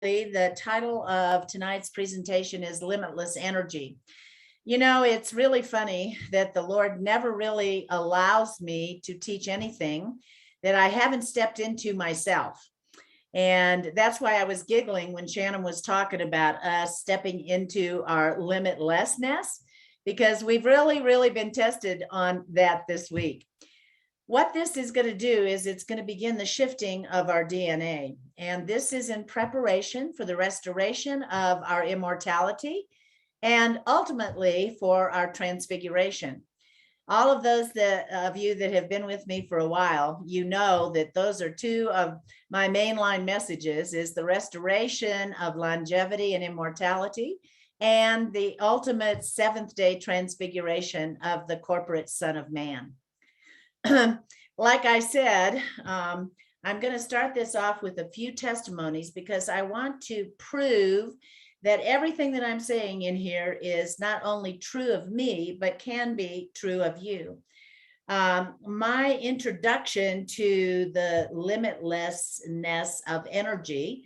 The title of tonight's presentation is Limitless Energy. You know, it's really funny that the Lord never really allows me to teach anything that I haven't stepped into myself. And that's why I was giggling when Shannon was talking about us stepping into our limitlessness, because we've really been tested on that this week. What this is going to do is it's going to begin the shifting of our DNA. And this is in preparation for the restoration of our immortality and ultimately for our transfiguration. All of those of you that have been with me for a while, you know that those are two of my mainline messages, is the restoration of longevity and immortality and the ultimate seventh day transfiguration of the corporate Son of Man. Like I said, I'm going to start this off with a few testimonies because I want to prove that everything that I'm saying in here is not only true of me, but can be true of you. My introduction to the limitlessness of energy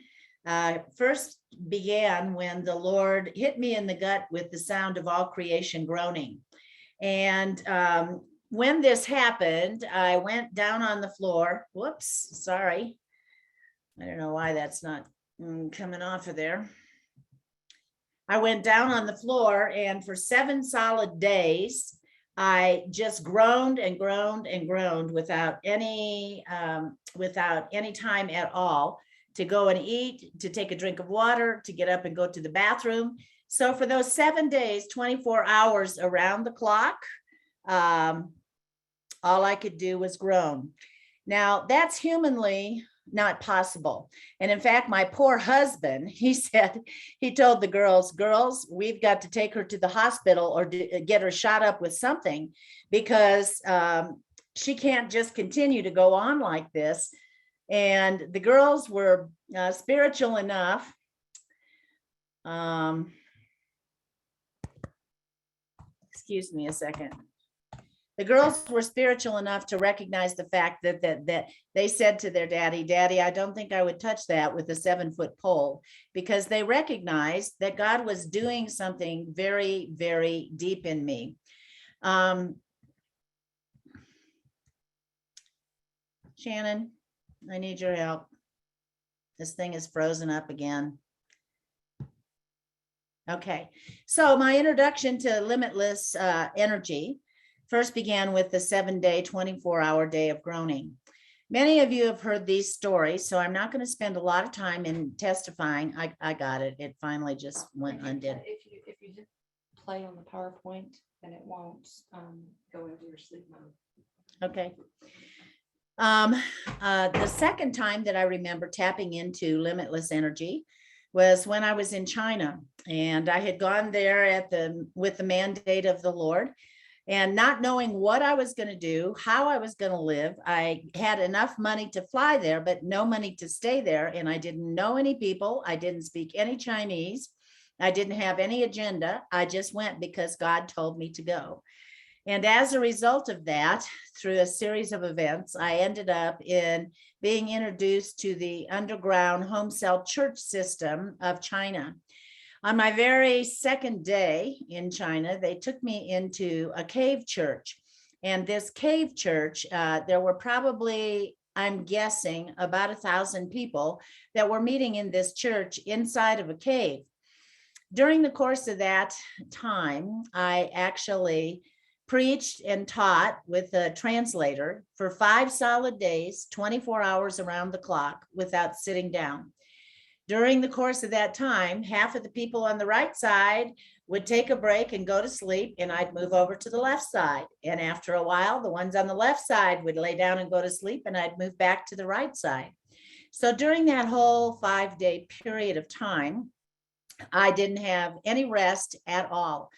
first began when the Lord hit me in the gut with the sound of all creation groaning. And when this happened, I went down on the floor. Whoops, sorry. I don't know why that's not coming off of there. I went down on the floor, and for 7 solid days, I just groaned and groaned and groaned without any time at all to go and eat, to take a drink of water, to get up and go to the bathroom. So for those 7 days, 24 hours around the clock, all I could do was groan. Now, that's humanly not possible. And in fact, my poor husband, he told the girls, we've got to take her to the hospital or get her shot up with something because she can't just continue to go on like this. And the girls were spiritual enough. Excuse me a second. The girls were spiritual enough to recognize the fact that they said to their Daddy, I don't think I would touch that with a 7-foot pole, because they recognized that God was doing something very deep in me. Shannon, I need your help. This thing is frozen up again. Okay, so my introduction to limitless energy first began with the 7-day, 24-hour day of groaning. Many of you have heard these stories, so I'm not going to spend a lot of time in testifying. I got it. It finally just went undid. If you hit play on the PowerPoint, then it won't go into your sleep mode. Okay. The second time that I remember tapping into limitless energy was when I was in China, and I had gone there with the mandate of the Lord. And not knowing what I was going to do, how I was going to live, I had enough money to fly there, but no money to stay there. And I didn't know any people. I didn't speak any Chinese. I didn't have any agenda. I just went because God told me to go. And as a result of that, through a series of events, I ended up in being introduced to the underground home cell church system of China. On my very second day in China, they took me into a cave church. And this cave church, there were probably, I'm guessing, about 1,000 people that were meeting in this church inside of a cave. During the course of that time, I actually preached and taught with a translator for 5 solid days, 24 hours around the clock without sitting down. During the course of that time, half of the people on the right side would take a break and go to sleep, and I'd move over to the left side. And after a while, the ones on the left side would lay down and go to sleep, and I'd move back to the right side. So during that whole 5-day period of time, I didn't have any rest at all.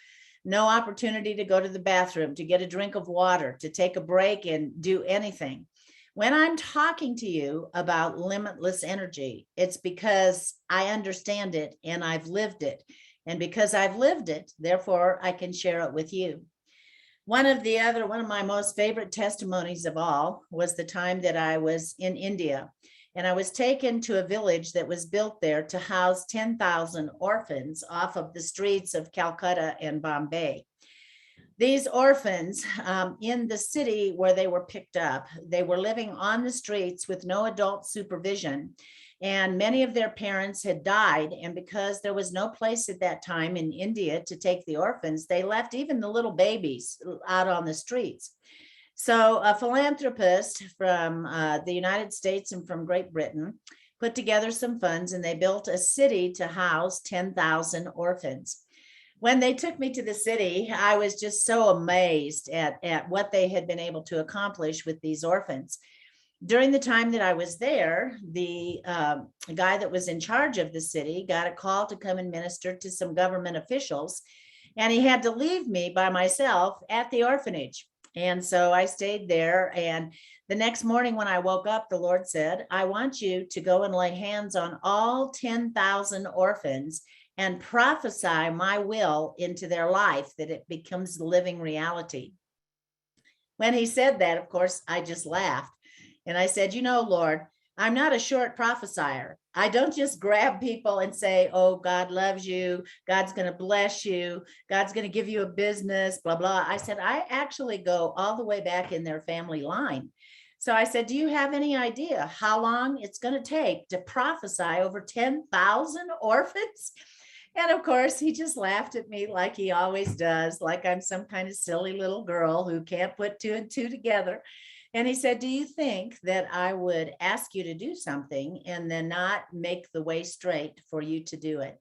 No opportunity to go to the bathroom, to get a drink of water, to take a break and do anything. When I'm talking to you about limitless energy, it's because I understand it and I've lived it. And because I've lived it, therefore I can share it with you. One of my most favorite testimonies of all was the time that I was in India. And I was taken to a village that was built there to house 10,000 orphans off of the streets of Calcutta and Bombay. These orphans in the city where they were picked up, they were living on the streets with no adult supervision. And many of their parents had died. And because there was no place at that time in India to take the orphans, they left even the little babies out on the streets. So a philanthropist from the United States and from Great Britain put together some funds, and they built a city to house 10,000 orphans. When they took me to the city, I was just so amazed at what they had been able to accomplish with these orphans. During the time that I was there, the guy that was in charge of the city got a call to come and minister to some government officials, and he had to leave me by myself at the orphanage. And so I stayed there, and the next morning when I woke up, the Lord said, I want you to go and lay hands on all 10,000 orphans and prophesy my will into their life, that it becomes living reality. When he said that, of course, I just laughed. And I said, you know, Lord, I'm not a short prophesier. I don't just grab people and say, oh, God loves you. God's going to bless you. God's going to give you a business, blah, blah. I said, I actually go all the way back in their family line. So I said, do you have any idea how long it's going to take to prophesy over 10,000 orphans? And of course, he just laughed at me like he always does, like I'm some kind of silly little girl who can't put two and two together. And he said, do you think that I would ask you to do something and then not make the way straight for you to do it?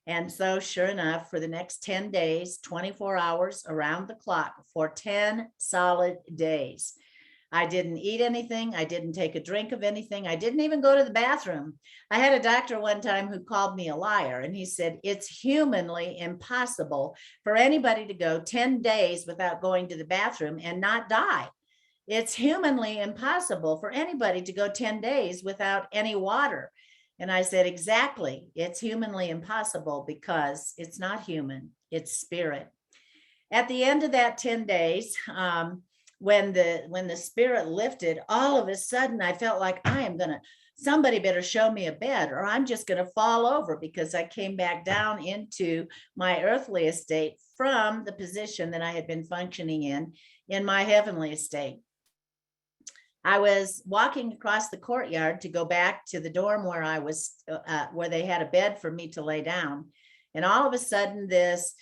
And so sure enough, for the next 10 days, 24 hours around the clock for 10 solid days, I didn't eat anything. I didn't take a drink of anything. I didn't even go to the bathroom. I had a doctor one time who called me a liar, and he said, it's humanly impossible for anybody to go 10 days without going to the bathroom and not die. It's humanly impossible for anybody to go 10 days without any water. And I said, exactly. It's humanly impossible because it's not human, it's spirit. At the end of that 10 days, when the spirit lifted, all of a sudden I felt like somebody better show me a bed or I'm just going to fall over, because I came back down into my earthly estate from the position that I had been functioning in my heavenly estate. I was walking across the courtyard to go back to the dorm where I was, where they had a bed for me to lay down. And all of a sudden this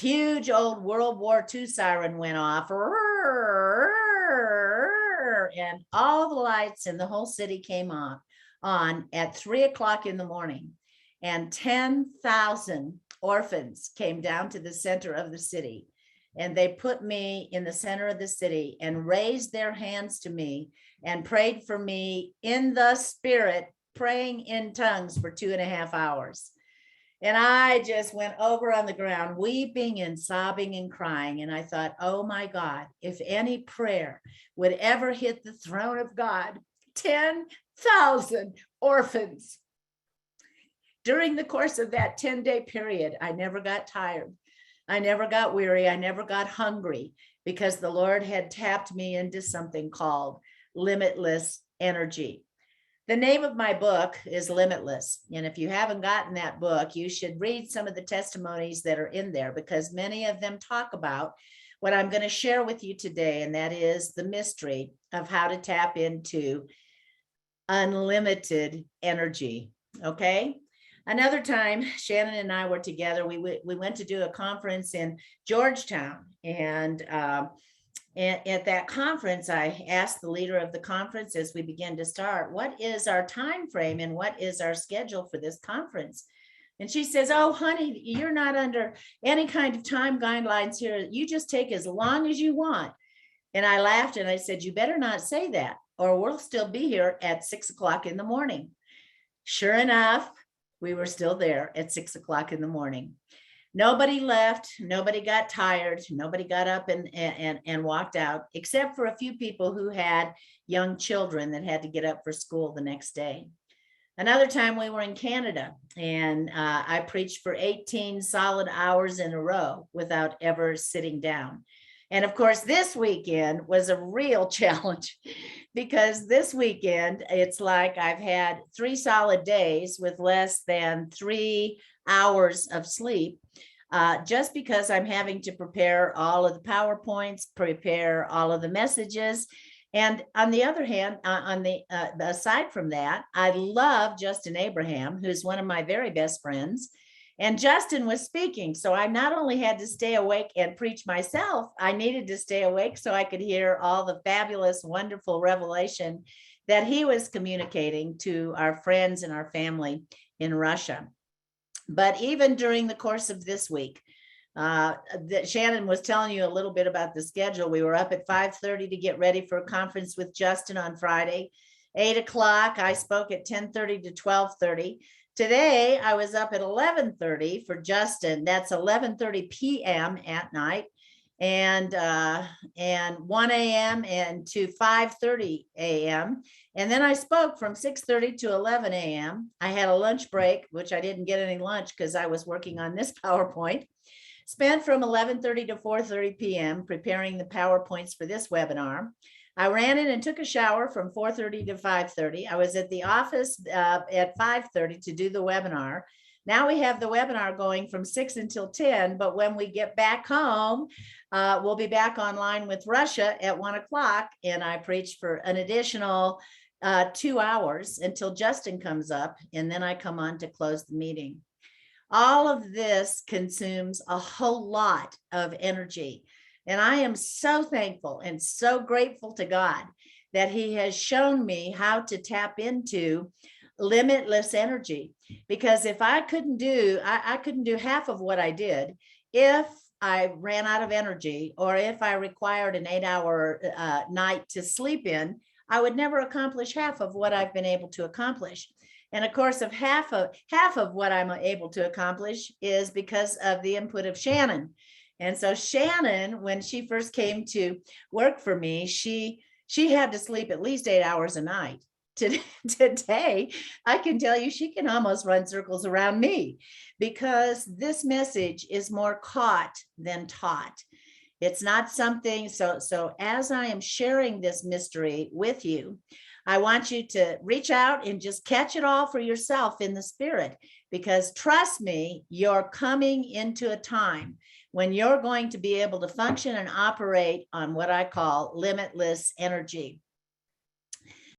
huge old World War II siren went off, and all the lights in the whole city came on at 3:00 in the morning, and 10,000 orphans came down to the center of the city. And they put me in the center of the city and raised their hands to me and prayed for me in the spirit, praying in tongues for 2.5 hours. And I just went over on the ground, weeping and sobbing and crying. And I thought, oh my God, if any prayer would ever hit the throne of God, 10,000 orphans. During the course of that 10-day period, I never got tired. I never got weary. I never got hungry, because the Lord had tapped me into something called limitless energy. The name of my book is Limitless. And if you haven't gotten that book, you should read some of the testimonies that are in there, because many of them talk about what I'm going to share with you today. And that is the mystery of how to tap into unlimited energy. Okay. Another time, Shannon and I were together. We went to do a conference in Georgetown, and at that conference, I asked the leader of the conference as we began to start, what is our time frame and what is our schedule for this conference? And she says, oh, honey, you're not under any kind of time guidelines here. You just take as long as you want. And I laughed and I said, you better not say that, or we'll still be here at 6:00 in the morning. Sure enough, we were still there at 6:00 in the morning. Nobody left. Nobody got tired. Nobody got up and walked out, except for a few people who had young children that had to get up for school the next day. Another time we were in Canada, and I preached for 18 solid hours in a row without ever sitting down. And of course, this weekend was a real challenge because this weekend, it's like I've had 3 solid days with less than 3 hours of sleep, just because I'm having to prepare all of the PowerPoints, prepare all of the messages. And on the other hand, aside from that, I love Justin Abraham, who's one of my very best friends. And Justin was speaking. So I not only had to stay awake and preach myself, I needed to stay awake so I could hear all the fabulous, wonderful revelation that he was communicating to our friends and our family in Russia. But even during the course of this week, Shannon was telling you a little bit about the schedule. We were up at 5:30 to get ready for a conference with Justin on Friday. 8 o'clock, I spoke at 10:30 to 12:30. Today, I was up at 11:30 for Justin. That's 11:30 p.m. at night, and 1 a.m. and to 5:30 a.m. And then I spoke from 6:30 to 11 a.m. I had a lunch break, which I didn't get any lunch because I was working on this PowerPoint. Spent from 11:30 to 4:30 p.m. preparing the PowerPoints for this webinar. I ran in and took a shower from 4:30 to 5:30. I was at the office at 5:30 to do the webinar. Now we have the webinar going from 6 until 10, but when we get back home, we'll be back online with Russia at 1 o'clock, and I preach for an additional 2 hours until Justin comes up, and then I come on to close the meeting. All of this consumes a whole lot of energy. And I am so thankful and so grateful to God that he has shown me how to tap into limitless energy. Because if I couldn't do, I couldn't do half of what I did if I ran out of energy, or if I required an 8-hour night to sleep in, I would never accomplish half of what I've been able to accomplish. And of course, half of what I'm able to accomplish is because of the input of Shannon. And so Shannon, when she first came to work for me, she had to sleep at least 8 hours a night. Today, I can tell you she can almost run circles around me, because this message is more caught than taught. It's not something, so as I am sharing this mystery with you, I want you to reach out and just catch it all for yourself in the spirit, because trust me, you're coming into a time when you're going to be able to function and operate on what I call limitless energy.